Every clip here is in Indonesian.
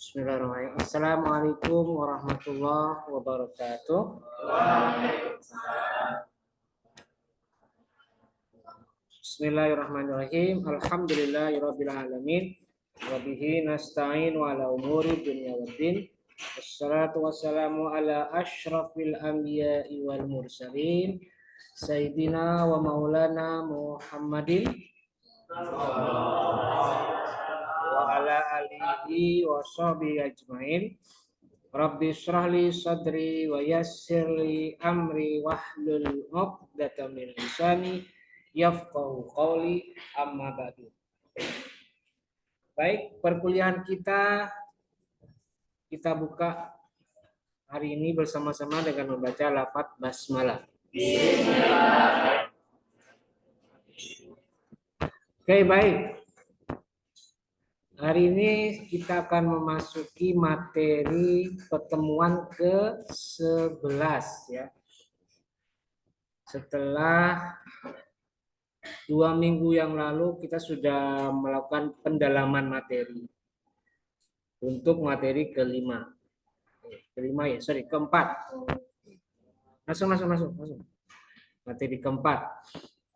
Bismillahirrahmanirrahim. Assalamualaikum warahmatullahi wabarakatuh. Bismillahirrahmanirrahim. Alhamdulillahirabbil alamin. Wa bihi nasta'in wa ala umuri dunya waddin. Wassalatu wassalamu ala asyrafil anbiya'i wal mursalin sayyidina wa maulana Muhammadin wa ala alihi wa sahbihi ajmain. Rabbi shrahli sadri wa yassirli amri wahlul 'uqdatam min lisani yafqahu qawli, amma ba'du. Baik, perkuliahan kita buka hari ini bersama-sama dengan membaca lafaz basmalah. Oke, baik. Hari ini kita akan memasuki materi pertemuan ke-11 ya. Setelah 2 minggu yang lalu kita sudah melakukan pendalaman materi untuk materi keempat. Masuk. Materi keempat.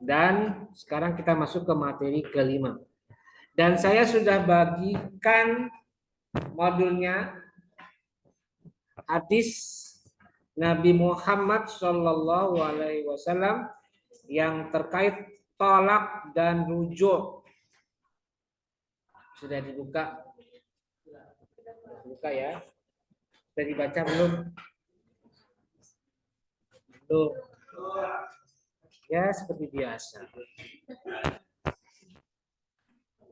Dan sekarang kita masuk ke materi kelima. Dan saya sudah bagikan modulnya hadis Nabi Muhammad SAW yang terkait tolak dan rujuk. Sudah dibuka? Buka ya. Sudah dibaca belum? Belum. Ya, seperti biasa.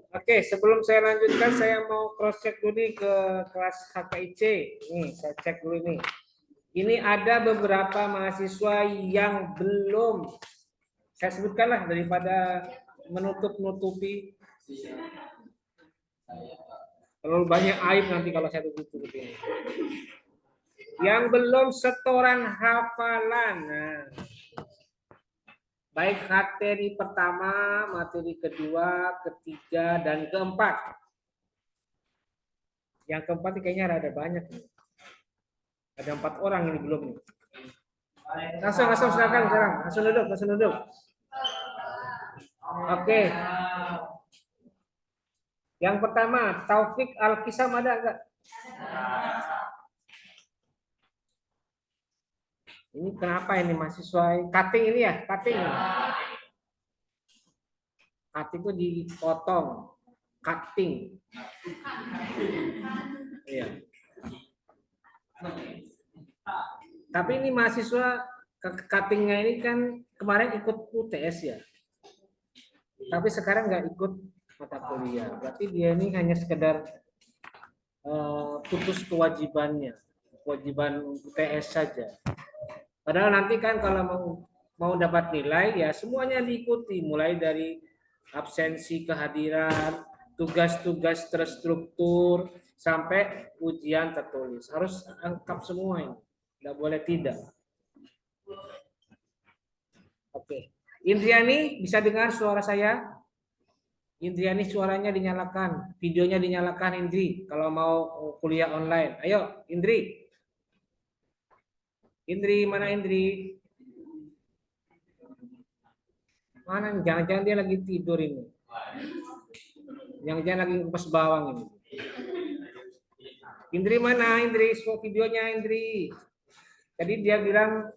Oke, sebelum saya lanjutkan, saya mau cross check dulu nih ke kelas HKIC. Nih, saya cek dulu nih. Ini ada beberapa mahasiswa yang belum. Saya sebutkanlah daripada menutup-nutupi. Terlalu banyak aib nanti kalau saya tutup ini. Yang belum setoran hafalan. Nah, baik materi pertama, materi kedua, ketiga, dan keempat. Yang keempat ini kayaknya ada banyak nih. Ada 4 orang ini belum nih. Langsung silakan sekarang. Langsung duduk. Oke. Yang pertama, Taufik Al-Kisam ada enggak? Ini kenapa ini mahasiswa cutting ini ya? Cutting itu dipotong. Cutting. Iya. Tapi ini mahasiswa cuttingnya ini kan kemarin ikut UTS ya. Tapi sekarang nggak ikut mata kuliah. Berarti dia ini hanya sekedar putus kewajiban UTS saja. Padahal nanti kan kalau mau dapat nilai ya semuanya diikuti, mulai dari absensi, kehadiran, tugas-tugas terstruktur sampai ujian tertulis. Harus lengkap semua ini. Tidak boleh tidak. Oke. Indriani, bisa dengar suara saya? Indriani, suaranya dinyalakan, videonya dinyalakan Indri kalau mau kuliah online. Ayo, Indri. Indri, mana Indri? Mana? Jangan-jangan dia lagi tidur ini. Jangan-jangan lagi pas bawang ini. Indri mana? Indri, videonya Indri. Tadi dia bilang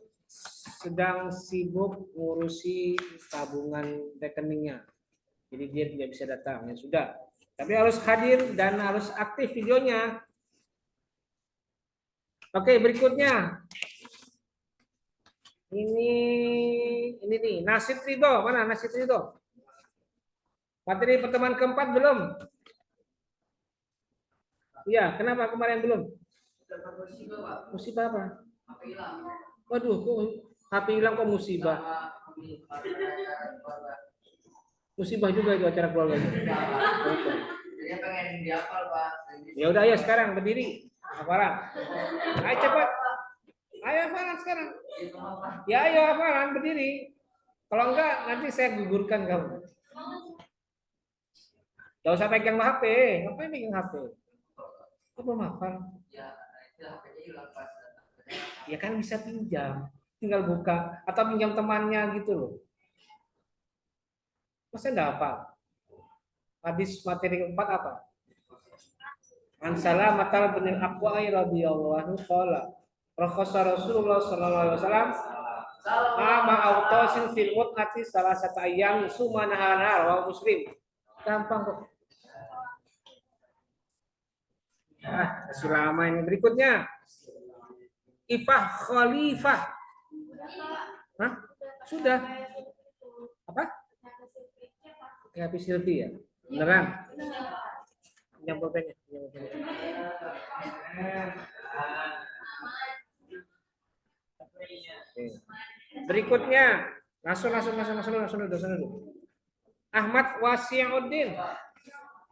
sedang sibuk ngurusi tabungan rekeningnya. Jadi dia tidak bisa datang. Ya sudah. Tapi harus hadir dan harus aktif videonya. Oke, berikutnya. Ini nih, Nasid Ridho. Mana Nasid Ridho? Materi pertemuan keempat belum? Iya, kenapa kemarin belum? Musibah apa? Waduh, kok HP hilang kok musibah? Musibah juga itu acara keluarganya. Dia pengen dihafal, Pak. Ya udah, ayo sekarang berdiri. Hafalan. Ayo cepat. Ayo hafalan sekarang. Ya ayo hafalan berdiri. Kalau enggak nanti saya gugurkan kamu. Gak usah pegang HP. Ngapain pegang HP? Kok belum hafal? Ya, itu HP-nya hilang pas. Ya kan bisa pinjam, tinggal buka atau pinjam temannya gitu loh. Masa enggak hafal? Hadis materi keempat apa? An Salamatal bin Aqwa radhiyallahu anhu qala rakhasa Rasulullah sallallahu alaihi wasallam ama autosin fil mut'ati salah satu ayam sumanahana wa muslim. Gampang kok. Masih lama ini. Berikutnya Ifah Khalifah. Hah? Sudah. Apa? Kayak habis Silvi ya? Beneran? Pinjam pulpennya. Berikutnya, langsung dulu. Ahmad Wasiuddin.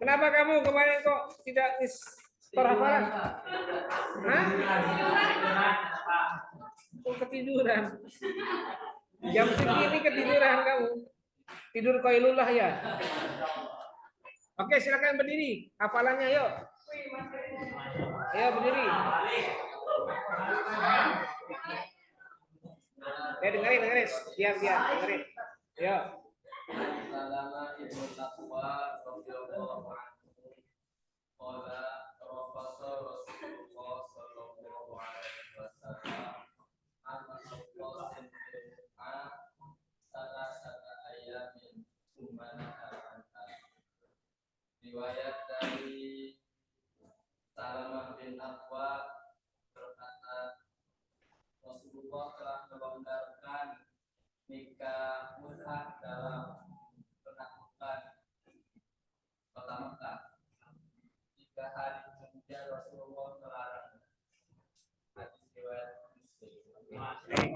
Kenapa kamu kemarin kok tidak hafalan? Hah? Kok ketiduran? Jam segini ketiduran kamu. Tidur qailullah ya. Oke, silakan berdiri. Hafalannya yuk. Ayo berdiri. Dengerin. Diam, dengerin. Yo. Salama ibnu Taqwa radhiyallahu anhu qala rakhasa Rasulullah sallallahu alaihi wasallam amma qasim salah satu ayamin sumana riwayat dari Salamah bin Aqwa berkata Rasulullah telah melonggarkan nikah mut'ah dalam penaklukan kota Mekah. 3 hari kemudian Rasulullah melarang. Hadis riwayat Muslim.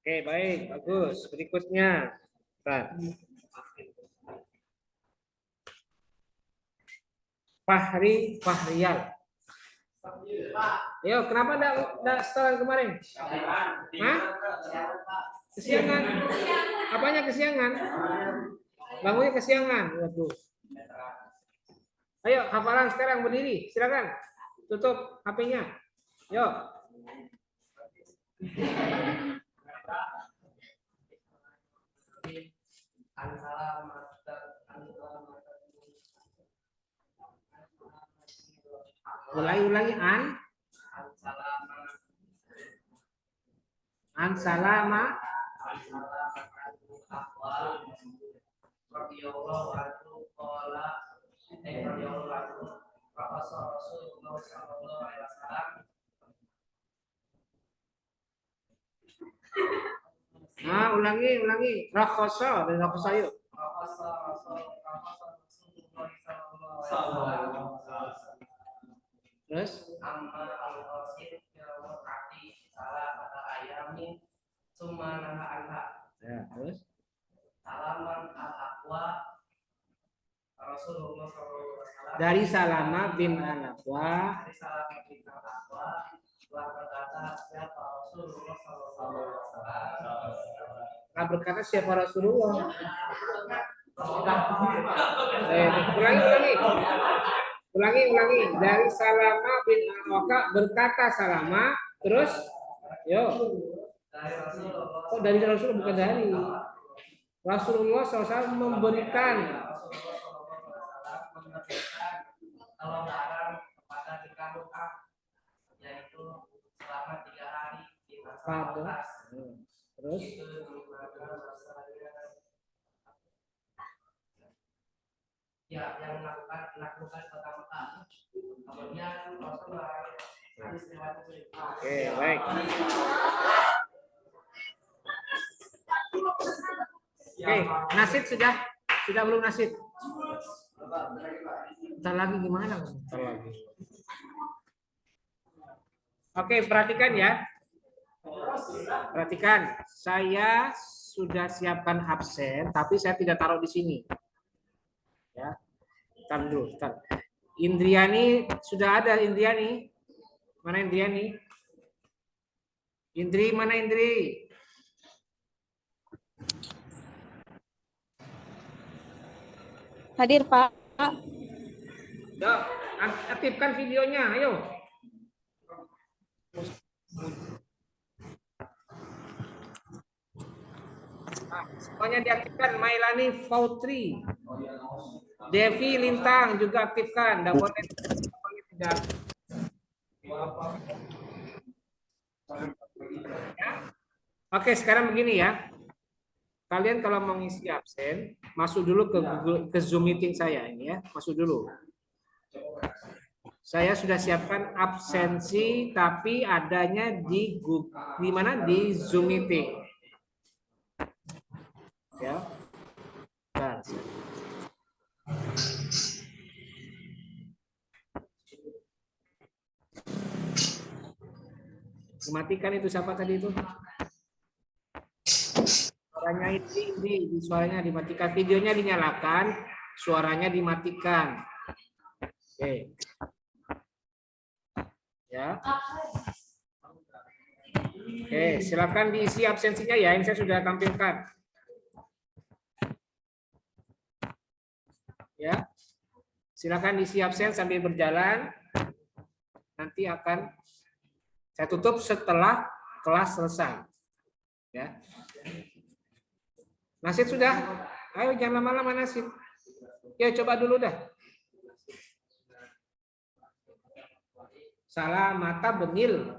Oke, baik, bagus. Berikutnya, Fahriyal. Yo, kenapa enggak setelah kemarin? Hah? Kesiangan. Apanya kesiangan? Bangunnya kesiangan. Waduh. Ayo, hafalan sekarang berdiri. Silakan. Tutup HP-nya. Yo. Ulangi an salama radhiyallahu anhu qala radhiyallahu anhu Rasulullah sallallahu alaihi wasallam. Ulangi. Rakhasa dan rakhasa yuk. Rakhasa Rasulullah sallallahu alaihi wasallam. Terus Amma al-qasid fil hati salah pada ayamin sumana anha. Ya, terus Salaman al-aqwa Rasulullah sallallahu alaihi wasallam. dari Salama bin Al-Aqwa. Dari Salama bin Al-Aqwa telah berkata siapa Rasulullah sallallahu alaihi wasallam. Nah, berkata siapa Rasulullah? Ulangi. Dari Salama bin Al-Aqwa berkata Salama, terus yo. Oh, dari Rasulullah bukan dari. Rasulullah SAW memberikan kelonggaran kepada nikah mut'ah yaitu selama 3 hari di masa panas. Terus Itu ya yang melakukan kota Mekah. Kemudian Rasulullah hadis riwayat Muslim. Oke, baik. Oke, nasid sudah belum nasid? Bentar lagi gimana? Bentar lagi. Oke, perhatikan ya. Perhatikan, saya sudah siapkan absen, tapi saya tidak taruh di sini. Ya, bentar dulu. Indriani sudah ada Indriani. Mana Indriani? Indri mana Indri? Hadir, Pak. Yuk, aktifkan videonya, ayo. Nah, semuanya diaktifkan. Mailani Fautri, Devi Lintang juga aktifkan. Tidak boleh tidak. Ya. Oke, sekarang begini ya. Kalian kalau mau ngisi absen, masuk dulu ke Google, ke Zoom meeting saya ini ya. Masuk dulu. Saya sudah siapkan absensi, tapi adanya di Google, di mana di Zoom meeting. Ya. Bentar. Mematikan itu siapa tadi itu? Suaranya ini suaranya dimatikan, videonya dinyalakan, suaranya dimatikan. Oke. Ya. Oke, silakan diisi absensinya ya. Ini saya sudah tampilkan. Ya. Silakan diisi absen sambil berjalan. Nanti akan saya tutup setelah kelas selesai. Ya. Nasid sudah? Ayo jangan lama-lama Nasid. Ya coba dulu dah. Salah mata benil.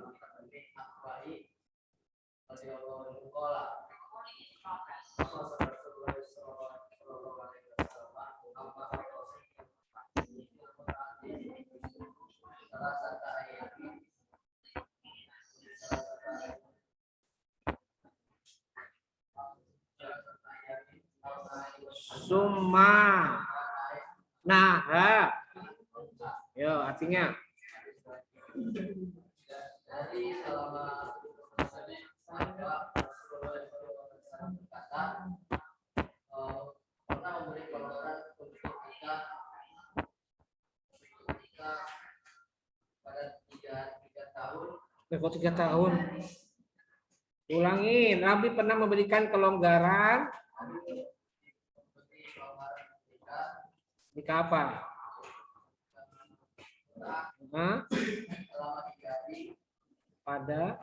Summa. Nah, yo artinya. Jadi selama pernah memberi pelajaran untuk kita pada 3 tahun. Kok 3 tahun? Ulangin. Nabi pernah memberikan kelonggaran. Di kapan? Hah? Pada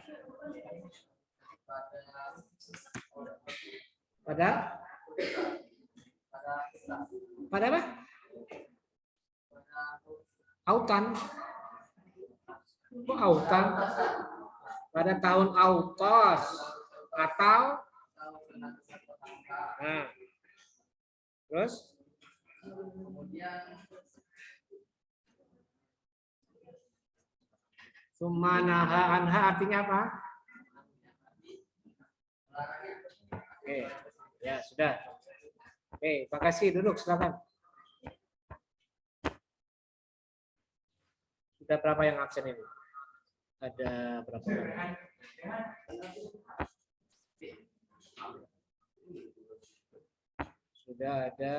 apa? Autan. Kok autan? Pada tahun autos atau nah. Terus sumanaha anha artinya apa? Oke, ya sudah. Oke, makasih, duduk silakan. Sudah berapa yang absen ini? Ada berapa orang? Sudah ada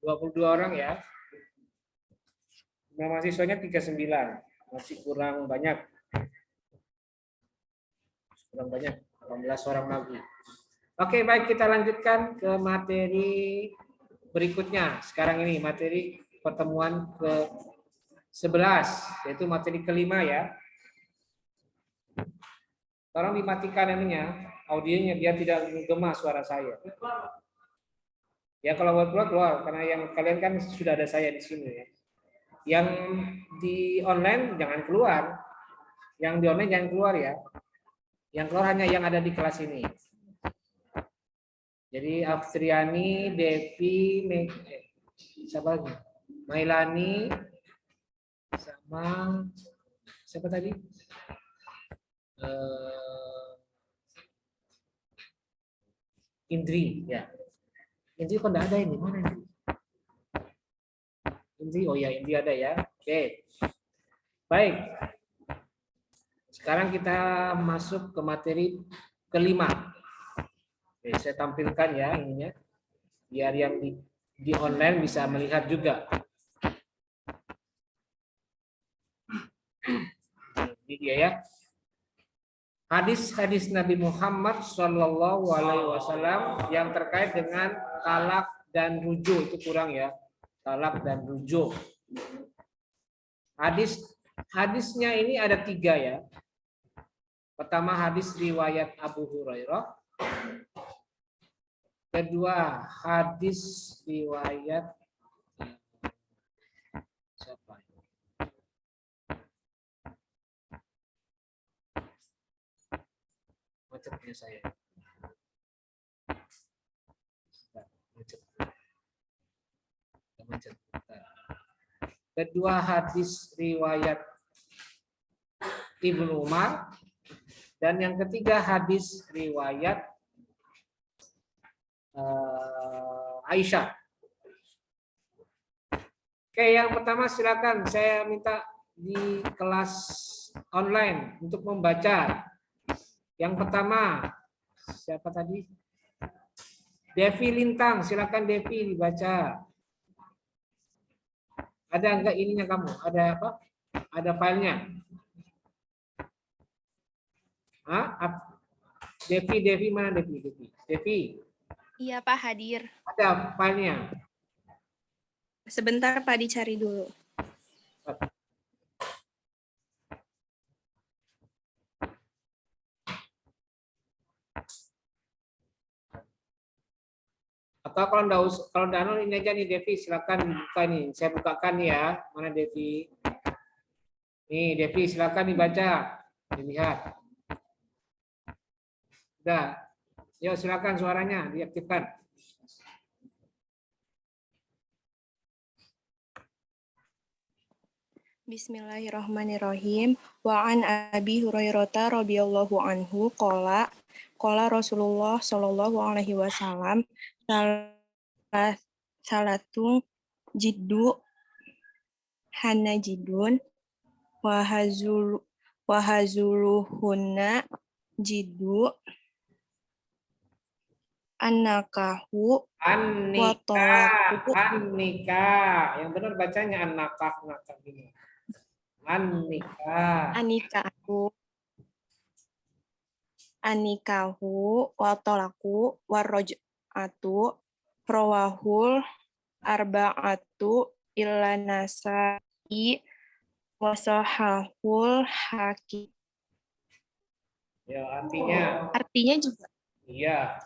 22 orang ya. Nah, mahasiswanya 39. Masih kurang banyak. Kurang banyak, 18 orang lagi. Oke, baik, kita lanjutkan ke materi berikutnya. Sekarang ini materi pertemuan ke-11, yaitu materi kelima ya. Tolong dimatikan ininya, audionya biar tidak menggema suara saya. Ya kalau mau keluar, karena yang kalian kan sudah ada saya di sini ya. Yang di online jangan keluar. Yang di online jangan keluar ya. Yang keluar hanya yang ada di kelas ini. Jadi Afriani, Devi, siapa lagi? Mailani, sama siapa tadi? Indri, ya. Indri kok enggak ada ini? Mana ini? Indri, oh ya Indri ada ya. Oke. Baik. Sekarang kita masuk ke materi kelima. Oke, saya tampilkan ya ininya. Biar yang di online bisa melihat juga. Ini dia ya. hadis-hadis Nabi Muhammad Shallallahu Alaihi Wasallam yang terkait dengan talak dan rujuk. Itu kurang ya, talak dan rujuk. Hadisnya ini ada 3 ya. Pertama hadis riwayat Abu Hurairah. Kedua hadis riwayat siapa? Macetnya saya. Macet. Kedua hadis riwayat Ibnu Umar. Dan yang ketiga hadis riwayat Aisyah. Oke, yang pertama silakan saya minta di kelas online untuk membaca. Yang pertama siapa tadi? Devi Lintang, silakan Devi dibaca. Ada enggak ininya kamu? Ada apa? Ada filenya? Devi mana Devi? Iya Pak, hadir. Ada filenya? Sebentar Pak, dicari dulu. Atau kalau enggak ini aja nih Devi, silakan buka nih. Saya bukakan ya. Mana Devi? Nih Devi, silakan dibaca, dilihat. Udah. Yuk silakan suaranya diaktifkan. Bismillahirrahmanirrahim. Wa an Abi Hurairah radhiyallahu anhu qala Rasulullah sallallahu alaihi wasallam salatung jiddu hanajidun wa hazuluhunna jiddu annakahu wa talaku. Annika. Yang benar bacanya annakah ini. Anikahu wa talaku warraj'atu rawahul arba'atu illa Nasa'i wa sahahul Hakim. Ya, artinya juga. Iya.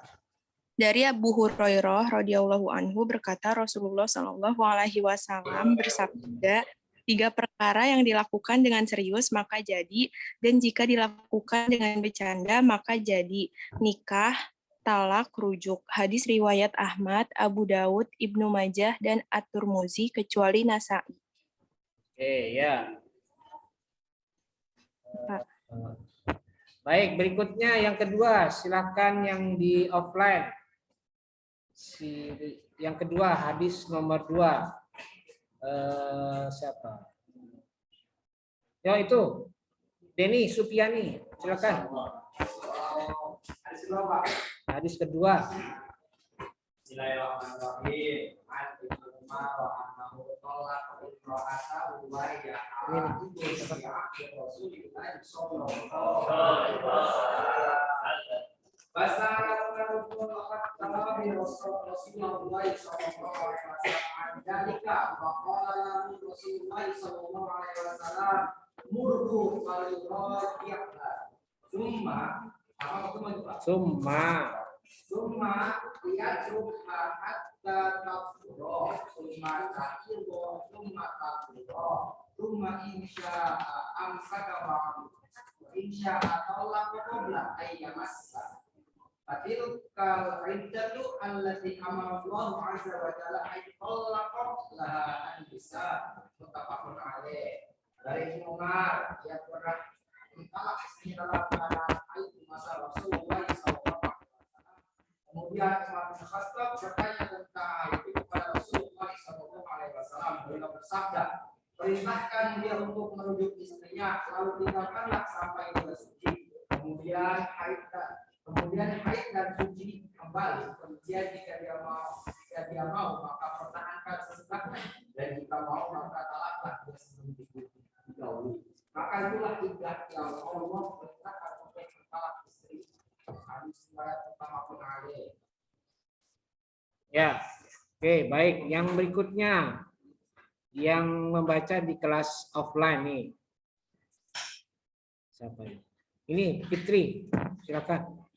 Dari Abu Hurairah radhiyallahu anhu berkata, Rasulullah Shallallahu alaihi wasallam bersabda, 3 perkara yang dilakukan dengan serius maka jadi, dan jika dilakukan dengan bercanda maka jadi: nikah, talak, rujuk. Hadis riwayat Ahmad, Abu Daud, Ibnu Majah, dan At-Tirmidzi kecuali Nasa'i. Oke, ya. Pak. Baik, berikutnya yang kedua, silakan yang di offline. Yang kedua, hadis nomor 2. Siapa? Ya itu, Denny Supiani, silakan. Hadis kedua. Bismillahirrahmanirrahim. Summa yajruha hatta tafuro, summa tahiru, summa tafuro, summa insya'a amsaka ba'du, insya'a tawlaka qabla ayyamassa. Fatilkal iddatu allati amara Allah azza wa jalla ay tawlaka laha an-nisa, muttafaqun alaih. Dari Ibnu Umar yang pernah mentalak istrinya dalam keadaan haid di masa Rasulullah SAW. Kemudian Umar bin Khattab bertanya tentang itu kepada Rasulullah SAW. Beliau bersabda, perintahkan dia untuk merujuk istrinya, lalu tinggalkanlah sampai dia suci. Kemudian haid dan suci kembali. Kemudian jika dia mau maka pertahankan sesudahnya, dan jika mau maka talaklah dia sebelum didahului. Maka itulah iddah yang Allah perintahkan untuk hadis riwayat muttafaqun alaih. Ya, oke, baik. Yang berikutnya, yang membaca di kelas offline nih. Siapa ini? Ini Fitri, silakan.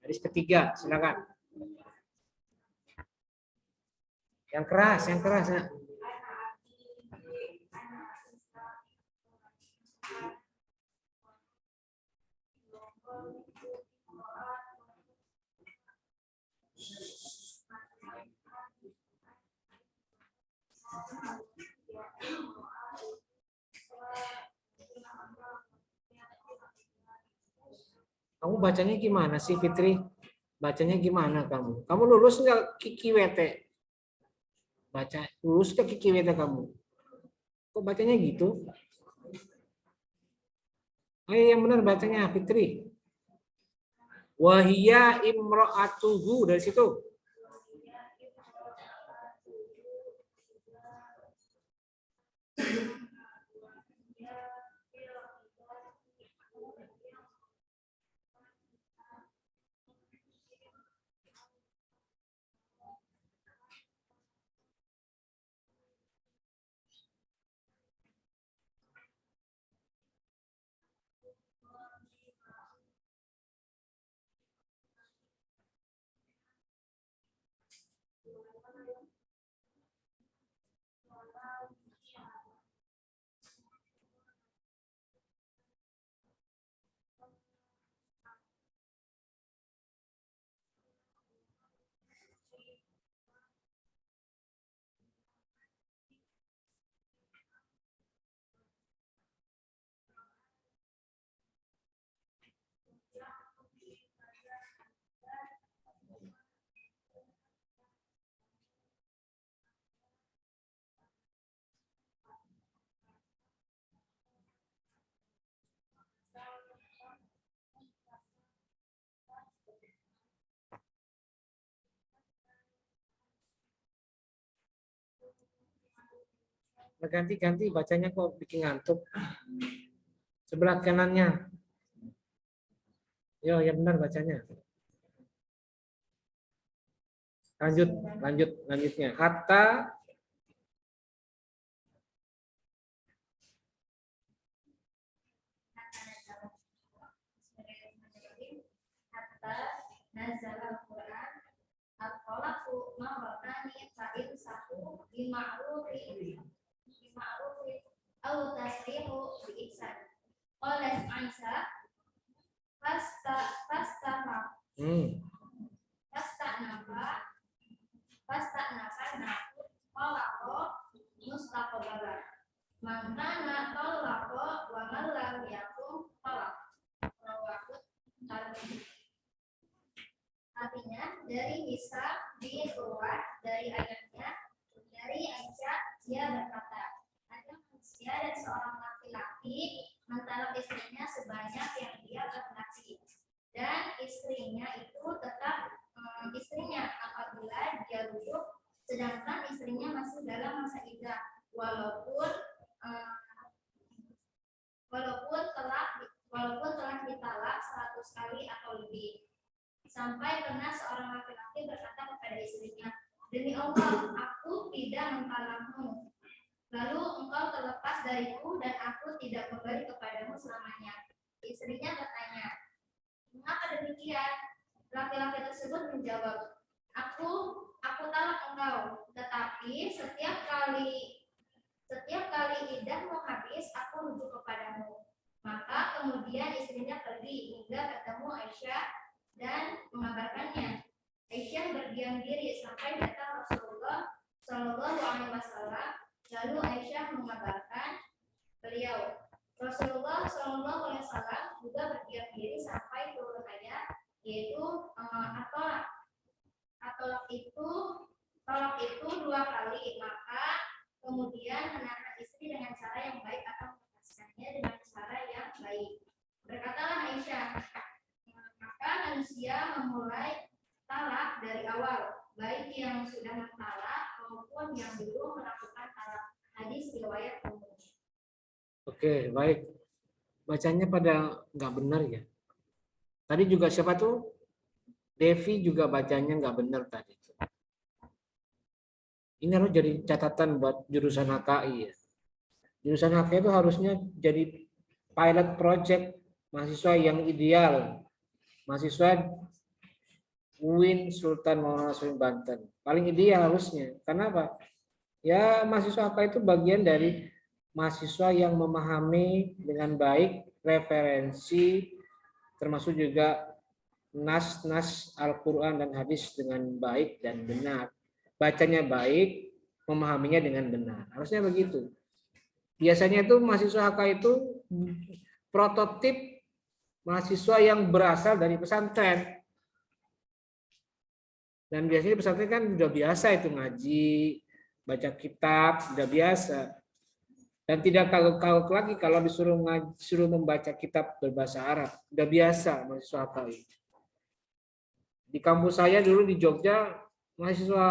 Hadis ketiga, silakan. Yang keras, ya. Kamu bacanya gimana sih, Fitri? Bacanya gimana kamu? Kamu lulus nggak KIKWT? Baca lulus nggak KIKWT kamu? Kok bacanya gitu? Ayo yang benar bacanya, Fitri. Wahia imro'atuhu, dari situ. Ganti-ganti bacanya kok bikin ngantuk. Sebelah kanannya. Yo, yang benar bacanya. Lanjutnya. Hatta nazal al-Quran al-Qalaku marratani fa'in sahu bima'rufin au tasrihu bi'iksan. Qala Aisyah Fasta'nafa qalaqo mustaqbala. Man kana qalaqo wa man lam yakun qalaq. Artinya dari Isa bin Urwah dari ayahnya dari Aisyah dia berkata, ada manusia dan seorang laki-laki mentalak istrinya sebanyak yang dia kehendaki, dan istrinya itu tetap istrinya apabila dia rujuk, sedangkan istrinya masih dalam masa iddah, walaupun telah ditalak 100 kali atau lebih. Sampai pernah seorang laki-laki berkata kepada istrinya, demi Allah, aku tidak mentalakmu. Lalu engkau terlepas dariku dan aku tidak kembali kepadamu selamanya. Istrinya bertanya, mengapa demikian? Laki-laki tersebut menjawab, aku talak engkau, tetapi setiap kali iddahmu habis, aku rujuk kepadamu. Maka kemudian istrinya pergi hingga ketemu Aisyah dan mengabarkannya. Aisyah berdiam diri sampai datang Rasulullah Shallallahu Alaihi Wasallam. Lalu Aisyah mengabarkan beliau. Rasulullah Shallallahu Alaihi Wasallam juga berdiam diri sampai turun ayat, yaitu tolak itu 2 kali. Maka kemudian menahan istri dengan cara yang baik atau melepaskannya dengan cara yang baik. Berkatalah Aisyah, maka manusia memulai talak dari awal, baik yang sudah mentalak maupun yang belum melakukan talak. Hadis riwayat Muslim. Oke, baik. Bacanya pada nggak benar ya. Tadi juga siapa tuh? Devi juga bacanya nggak benar tadi. Ini harus jadi catatan buat jurusan HKI ya. Jurusan HKI itu harusnya jadi pilot project mahasiswa yang ideal. Mahasiswa UIN Sultan Maulana Hasanuddin Banten. Paling ideal harusnya. Karena apa? Ya mahasiswa HKI itu bagian dari mahasiswa yang memahami dengan baik referensi termasuk juga nas-nas Al-Quran dan hadis dengan baik dan benar. Bacanya baik, memahaminya dengan benar. Harusnya begitu. Biasanya itu mahasiswa HK itu prototip mahasiswa yang berasal dari pesantren. Dan biasanya pesantren kan udah biasa itu ngaji, baca kitab, udah biasa. Dan tidak kagok-kagok lagi kalau disuruh membaca kitab berbahasa Arab. Udah biasa mahasiswa HKI. Di kampus saya dulu di Jogja, mahasiswa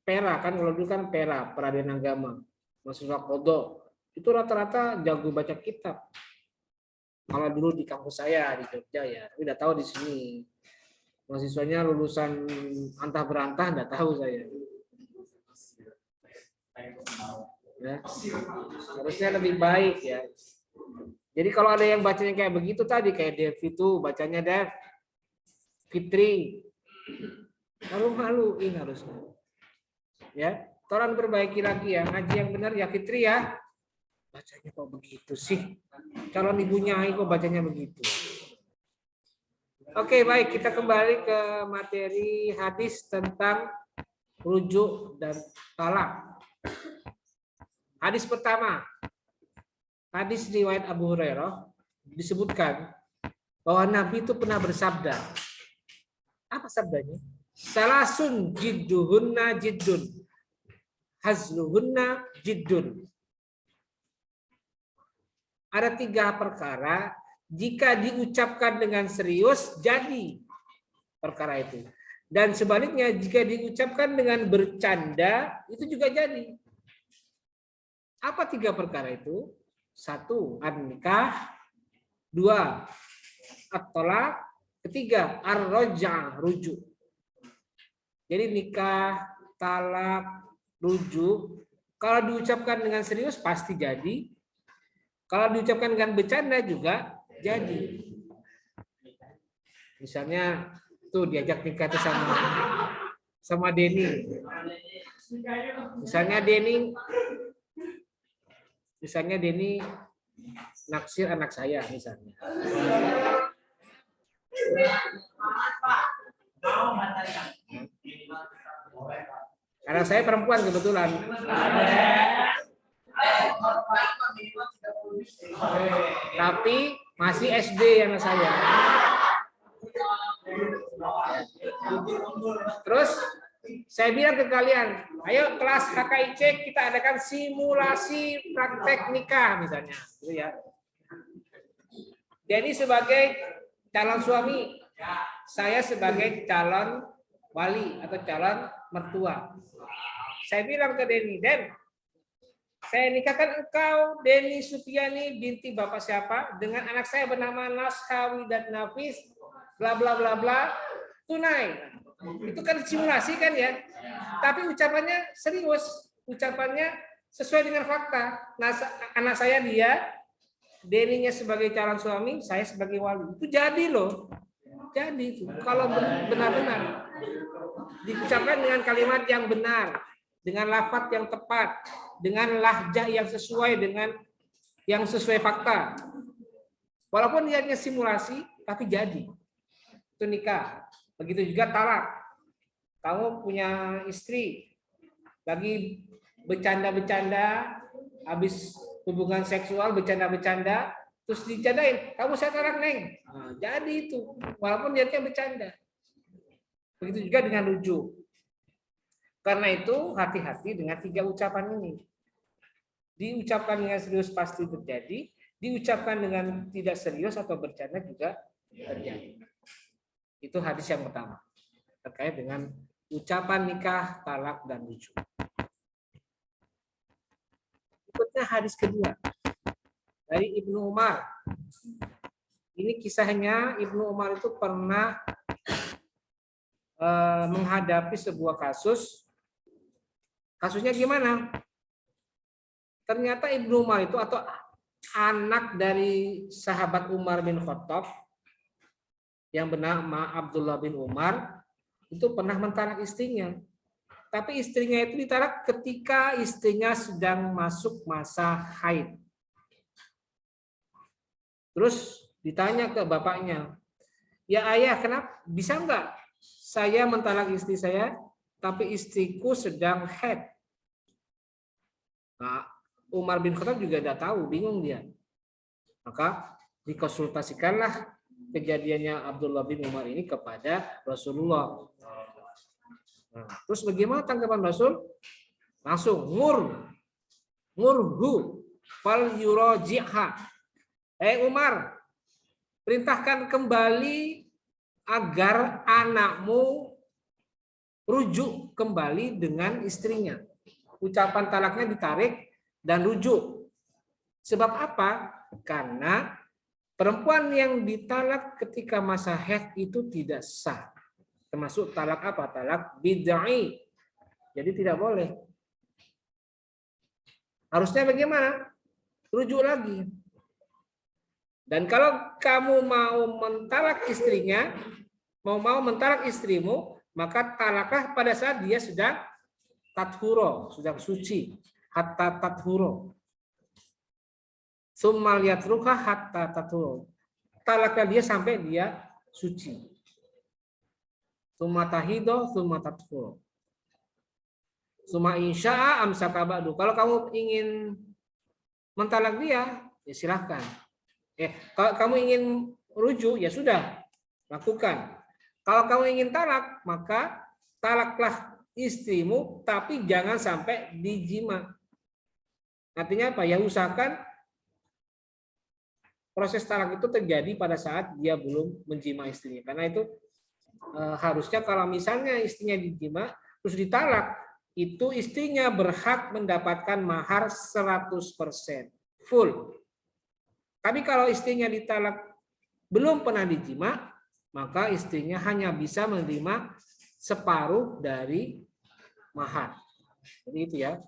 PERA, kan kalau dulu kan PERA, Peradilan Agama, mahasiswa Kodo, itu rata-rata jago baca kitab. Kalau dulu di kampus saya di Jogja ya, tapi udah tahu di sini. Mahasiswanya lulusan antah berantah, enggak tahu saya. Ya. Harusnya lebih baik ya. Jadi kalau ada yang bacanya kayak begitu tadi, kayak Dev itu, bacanya Dev, Fitri, malu-maluin harusnya. Ya, tolong perbaiki lagi ya, ngaji yang benar ya Fitri ya. Bacanya kok begitu sih? Calon ibunya kok bacanya begitu. Oke, baik, kita kembali ke materi hadis tentang rujuk dan talak. Hadis pertama, hadis riwayat Abu Hurairah disebutkan bahwa Nabi itu pernah bersabda. Apa sabdanya? Salasun jidduhunna jiddun. Hazluhunna jiddun. Ada 3 perkara, jika diucapkan dengan serius, jadi perkara itu. Dan sebaliknya, jika diucapkan dengan bercanda, itu juga jadi. Apa 3 perkara itu? 1, an-nikah. 2, at-tolak. 3, ar-roja, rujuk. Jadi nikah, talak, rujuk, kalau diucapkan dengan serius pasti jadi. Kalau diucapkan dengan bercanda juga jadi. Misalnya tuh diajak nikah tuh sama Denny. Misalnya Denny naksir anak saya misalnya. Karena saya perempuan kebetulan. Tapi masih SD anak saya. Terus saya bilang ke kalian, ayo kelas HKIC kita adakan simulasi praktek nikah misalnya, gitu ya. Jadi sebagai calon suami, saya sebagai calon wali atau calon mertua. Saya bilang ke Denny, Den, saya nikahkan engkau, Denny Supiani binti bapak siapa, dengan anak saya bernama Naskawi dan Nafis, bla bla bla bla, tunai. Itu kan simulasi kan ya. Tapi ucapannya serius, ucapannya sesuai dengan fakta. Nah, anak saya dia, Denny-nya sebagai calon suami, saya sebagai wali. Itu jadi loh. Jadi itu kalau benar-benar diucapkan dengan kalimat yang benar, dengan lafaz yang tepat, dengan lahjah yang sesuai dengan yang sesuai fakta. Walaupun niatnya simulasi, tapi jadi. Itu nikah. Begitu juga talak. Kamu punya istri, lagi bercanda-bercanda, habis hubungan seksual bercanda-bercanda, terus dicandain, kamu saya talak Neng. Nah, jadi itu, walaupun niatnya bercanda. Begitu juga dengan rujuk. Karena itu hati-hati dengan 3 ucapan ini. Diucapkan dengan serius pasti terjadi, diucapkan dengan tidak serius atau bercanda juga terjadi. Itu hadis yang pertama terkait dengan ucapan nikah, talak, dan rujuk. Berikutnya hadis kedua. dari Ibnu Umar. Ini kisahnya, Ibnu Umar itu pernah menghadapi sebuah kasus. Kasusnya gimana? Ternyata Ibnu Umar itu atau anak dari sahabat Umar bin Khattab yang bernama Abdullah bin Umar itu pernah mentalak istrinya. Tapi istrinya itu ditalak ketika istrinya sedang masuk masa haid. Terus ditanya ke bapaknya, ya ayah, kenapa bisa enggak saya mentalak istri saya, tapi istriku sedang haid? Nah, Umar bin Khattab juga tidak tahu, bingung dia. Maka dikonsultasikanlah kejadiannya Abdullah bin Umar ini kepada Rasulullah. Nah, terus bagaimana tanggapan Rasul? Langsung murhu fal yuraji'ha. Umar, perintahkan kembali agar anakmu rujuk kembali dengan istrinya. Ucapan talaknya ditarik dan rujuk. Sebab apa? Karena perempuan yang ditalak ketika masa haid itu tidak sah. Termasuk talak apa? Talak bid'ah. Jadi tidak boleh. Harusnya bagaimana? Rujuk lagi. Dan kalau kamu mau mentalak istrinya, mau mentalak istrimu, maka talaklah pada saat dia sedang tathuro, sedang suci. Hatta tathuro. Summal yatruha hatta tathuro. Talaklah dia sampai dia suci. Summa tahido, summa tathuro. Summa insya'a amsaka ba'du. Kalau kamu ingin mentalak dia, ya silahkan. Kalau kamu ingin rujuk, ya sudah, lakukan. Kalau kamu ingin talak, maka talaklah istrimu, tapi jangan sampai dijima. Artinya apa? Ya usahakan proses talak itu terjadi pada saat dia belum menjima istrinya. Karena itu harusnya kalau misalnya istrinya dijima, terus ditalak, itu istrinya berhak mendapatkan mahar 100%. Full. Tapi kalau istrinya ditalak belum pernah dijima, maka istrinya hanya bisa menerima separuh dari mahar. Jadi itu ya.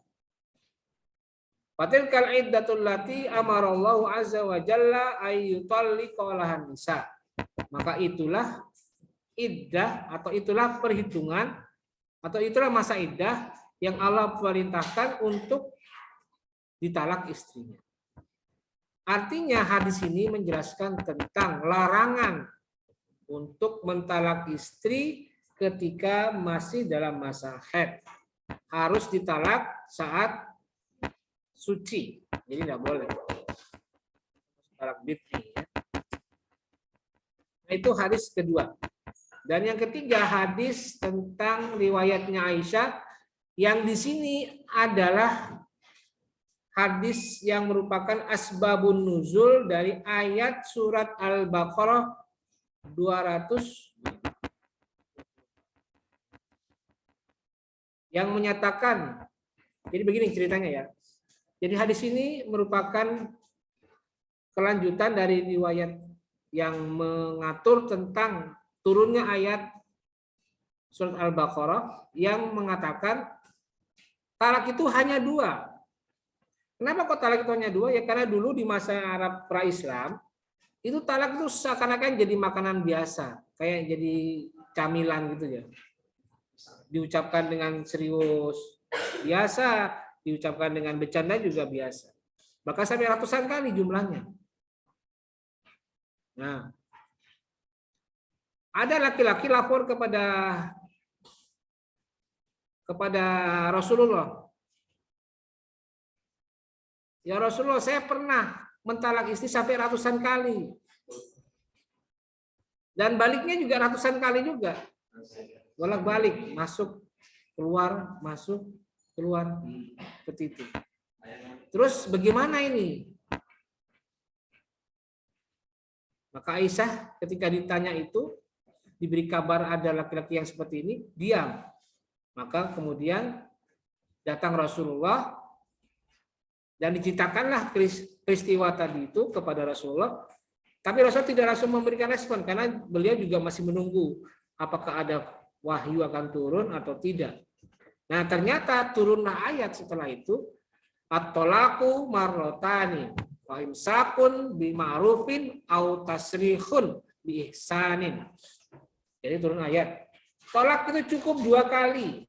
Fatilkal iddatul lati amarallahu azza wa jalla ayyutalliqa lahan nisa. Maka itulah iddah atau itulah perhitungan atau itulah masa iddah yang Allah perintahkan untuk ditalak istrinya. Artinya hadis ini menjelaskan tentang larangan untuk mentalak istri ketika masih dalam masa haid. Harus ditalak saat suci. Jadi tidak boleh. Talak bid'i ya. Nah, itu hadis kedua. Dan yang ketiga hadis tentang riwayatnya Aisyah yang di sini adalah hadis yang merupakan asbabun nuzul dari ayat surat Al-Baqarah 200 yang menyatakan, jadi begini ceritanya ya. Jadi hadis ini merupakan kelanjutan dari riwayat yang mengatur tentang turunnya ayat surat Al-Baqarah yang mengatakan talak itu hanya 2. Kenapa kok talak itu hanya 2? Ya karena dulu di masa Arab pra-Islam itu talak itu seakan-akan jadi makanan biasa, kayak jadi camilan gitu ya. Diucapkan dengan serius biasa, diucapkan dengan bercanda juga biasa. Bahkan sampai ratusan kali jumlahnya. Nah, ada laki-laki lapor kepada Rasulullah. Ya Rasulullah, saya pernah mentalak istri sampai ratusan kali. Dan baliknya juga ratusan kali juga. Bolak-balik, masuk, keluar, masuk, keluar. Seperti itu. Terus bagaimana ini? Maka Aisyah ketika ditanya itu, diberi kabar ada laki-laki yang seperti ini, diam. Maka kemudian datang Rasulullah, Dan diceritakanlah peristiwa tadi itu kepada Rasulullah. Tapi Rasul tidak langsung memberikan respon karena beliau juga masih menunggu apakah ada wahyu akan turun atau tidak. Nah, ternyata turunlah ayat setelah itu, at-talaqu marrotani wa imsakun bima'rufin au tasrihun bi ihsanin. Jadi turun ayat. Tolak itu cukup 2 kali.